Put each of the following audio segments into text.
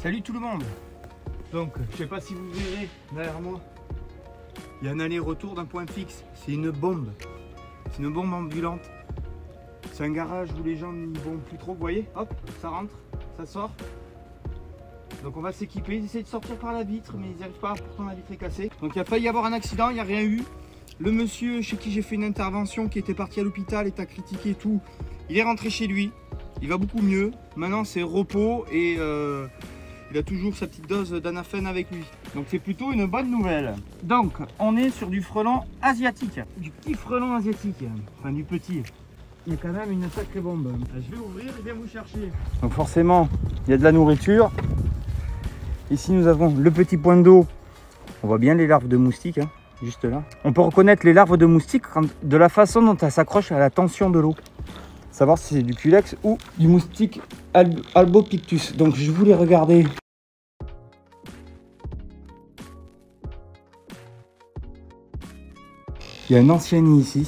Salut tout le monde. Donc, je sais pas si vous verrez derrière moi, il y a un aller-retour d'un point fixe. C'est une bombe. C'est une bombe ambulante. C'est un garage où les gens n'y vont plus trop. Vous voyez, hop, ça rentre, ça sort. Donc on va s'équiper. Ils essaient de sortir par la vitre, mais ils n'y arrivent pas. Pourtant la vitre est cassée. Donc il a failli y avoir un accident, il n'y a rien eu. Le monsieur chez qui j'ai fait une intervention, qui était parti à l'hôpital, état critique et tout, il est rentré chez lui. Il va beaucoup mieux. Maintenant c'est repos et il a toujours sa petite dose d'anafène avec lui. Donc c'est plutôt une bonne nouvelle. Donc on est sur du frelon asiatique. Du petit frelon asiatique. Enfin du petit. Il y a quand même une sacrée bombe. Je vais ouvrir et viens vous chercher. Donc forcément, il y a de la nourriture. Ici nous avons le petit point d'eau. On voit bien les larves de moustiques, hein, juste là. On peut reconnaître les larves de moustiques de la façon dont elles s'accrochent à la tension de l'eau. Savoir si c'est du culex ou du moustique albopictus. Donc je voulais regarder. Il y a un ancien nid ici.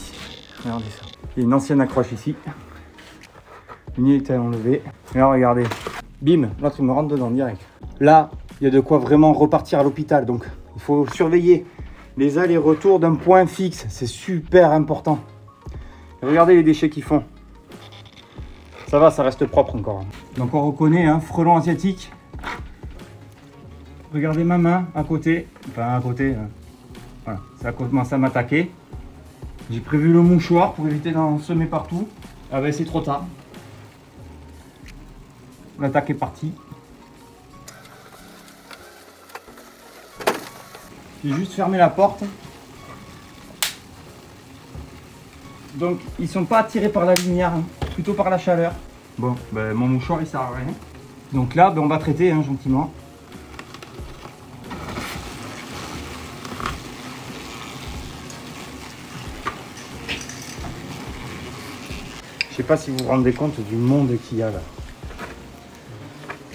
Regardez ça. Il y a une ancienne accroche ici. Le nid était enlevé. Et là regardez. Bim, l'autre il me rentre dedans direct. Là, il y a de quoi vraiment repartir à l'hôpital. Donc il faut surveiller les allers-retours d'un point fixe. C'est super important. Et regardez les déchets qu'ils font. Ça va, ça reste propre encore. Donc on reconnaît un frelon asiatique. Regardez ma main à côté. Enfin à côté. Voilà, ça commence à m'attaquer. J'ai prévu le mouchoir pour éviter d'en semer partout. Ah ben c'est trop tard. L'attaque est partie. J'ai juste fermé la porte. Donc ils sont pas attirés par la lumière, hein, plutôt par la chaleur. Bon, ben, mon mouchoir il sert à rien. Donc là, ben, on va traiter hein, gentiment. Je sais pas si vous vous rendez compte du monde qu'il y a là.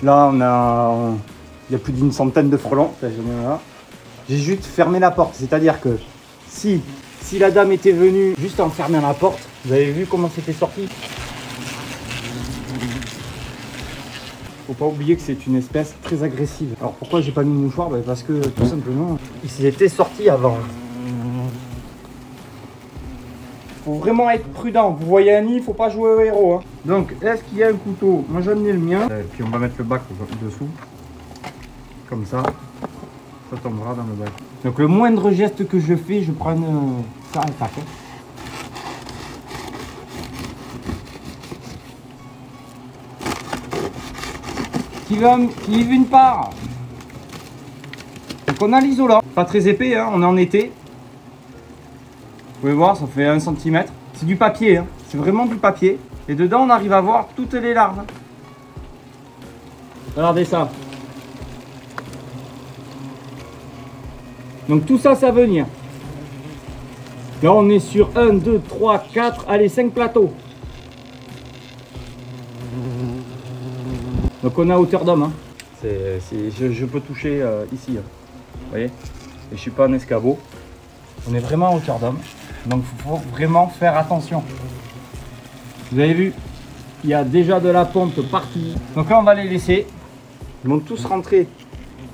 Là, il y a plus d'une centaine de frelons. J'ai juste fermé la porte. C'est-à-dire que si la dame était venue juste en fermant la porte, vous avez vu comment c'était sorti. Faut pas oublier que c'est une espèce très agressive. Alors pourquoi j'ai pas mis de mouchoir? Parce que tout simplement, ils étaient sortis avant. Faut vraiment être prudent. Vous voyez un nid, il faut pas jouer au héros. Hein. Donc, est-ce qu'il y a un couteau? Moi, j'ai amené le mien. Et puis, on va mettre le bac dessous. Comme ça. Ça tombera dans le bac. Donc, le moindre geste que je fais, je prends ça en tac. Qui veut une part? Donc, on a l'isolant. Pas très épais, hein, on est en été. Vous pouvez voir, ça fait 1 cm. C'est du papier, hein. C'est vraiment du papier. Et dedans, on arrive à voir toutes les larves. Regardez ça. Donc tout ça, ça va venir. Là, on est sur 1, 2, 3, 4, allez, 5 plateaux. Donc on est à hauteur d'homme. Hein. Je peux toucher ici. Hein. Vous voyez? Et je ne suis pas un escabeau. On est vraiment à hauteur d'homme. Donc il faut vraiment faire attention. Vous avez vu, il y a déjà de la pompe partout. Donc là on va les laisser. Ils vont tous rentrer.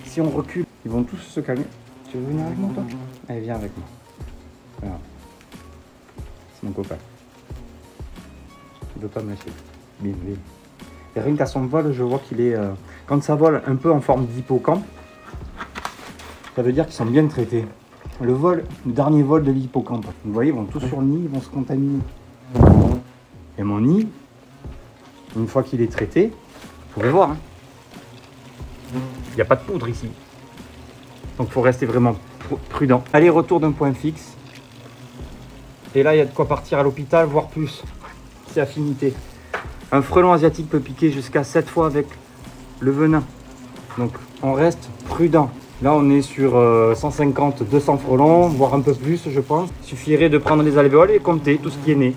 Si on recule, ils vont tous se calmer. Tu veux venir avec moi toi? Allez, viens avec moi. Voilà. C'est mon copain. Il ne veut pas me lâcher. Bim, bim. Et rien qu'à son vol, je vois qu'il est... quand ça vole un peu en forme d'hippocampe, ça veut dire qu'ils sont bien traités. Le dernier vol de l'hippocampe. Vous voyez, ils vont tous sur le nid, ils vont se contaminer. Et mon nid, une fois qu'il est traité, vous pouvez voir, hein, il n'y a pas de poudre ici. Donc il faut rester vraiment prudent. Aller-retour d'un point fixe. Et là, il y a de quoi partir à l'hôpital, voire plus. C'est affinité. Un frelon asiatique peut piquer jusqu'à 7 fois avec le venin. Donc on reste prudent. Là, on est sur 150, 200 frelons, voire un peu plus, je pense. Il suffirait de prendre les alvéoles et compter tout ce qui est né.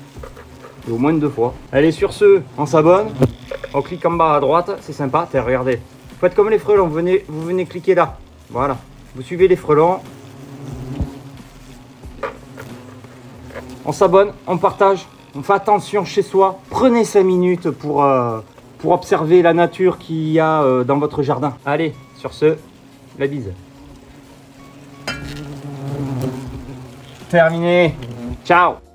Et au moins 2 fois. Allez, sur ce, on s'abonne. On clique en bas à droite, c'est sympa. Regardez. Faites comme les frelons, vous venez cliquer là. Voilà. Vous suivez les frelons. On s'abonne, on partage, on fait attention chez soi. Prenez 5 minutes pour pour observer la nature qu'il y a dans votre jardin. Allez, sur ce, la bise. Terminé. Ciao.